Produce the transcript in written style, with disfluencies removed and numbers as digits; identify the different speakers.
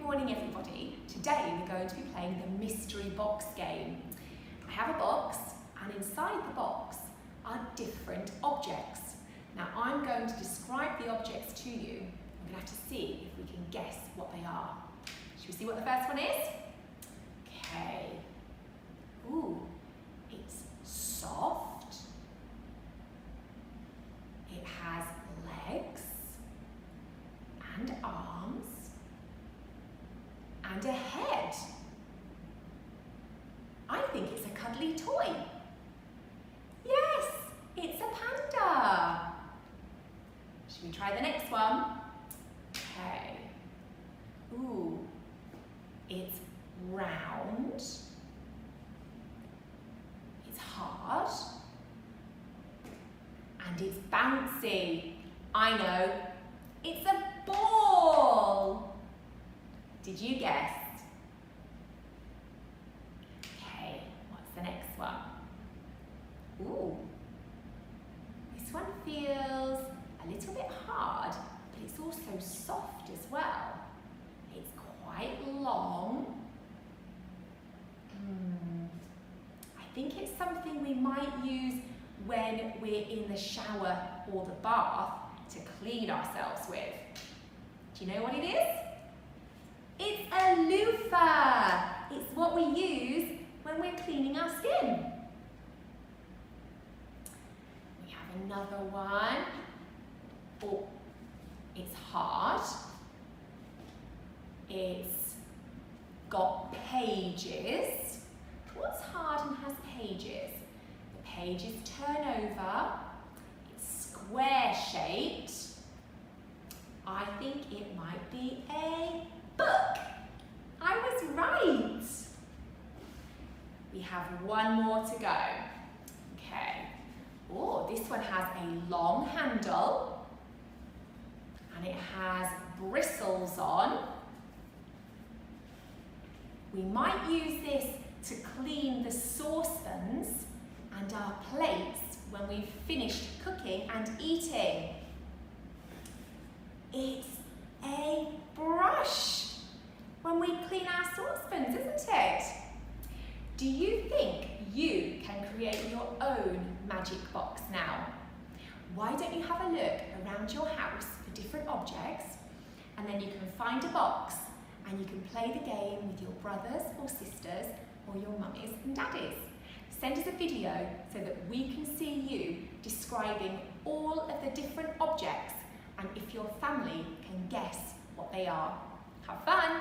Speaker 1: Good morning everybody. Today we're going to be playing the mystery box game. I have a box and inside the box are different objects. Now I'm going to describe the objects to you. We're going to have to see if we can guess what they are. Should we see what the first one is? Okay. Ooh, it's soft. It has legs and arms and a head. I think it's a cuddly toy. Yes, it's a panda. Should we try the next one? Okay. Ooh, it's round. It's hard. And it's bouncy. I know, it's a ball. Did you guess? Okay, what's the next one? Ooh, this one feels a little bit hard, but it's also soft as well. It's quite long. I think it's something we might use when we're in the shower or the bath to clean ourselves with. Do you know what it is? It's a loofah. It's what we use when we're cleaning our skin. We have another one. Oh, it's hard. It's got pages. What's hard and has pages? The pages turn over. It's square shaped. I think it might be a book. I was right. We have one more to go. Okay. Oh, this one has a long handle and it has bristles on. We might use this to clean the saucepans and our plates when we've finished cooking and eating. It's a brush when we clean our saucepans, isn't it? Do you think you can create your own magic box now? Why don't you have a look around your house for different objects, and then you can find a box and you can play the game with your brothers or sisters or your mummies and daddies. Send us a video so that we can see you describing all of the different objects and if your family can guess what they are. Have fun!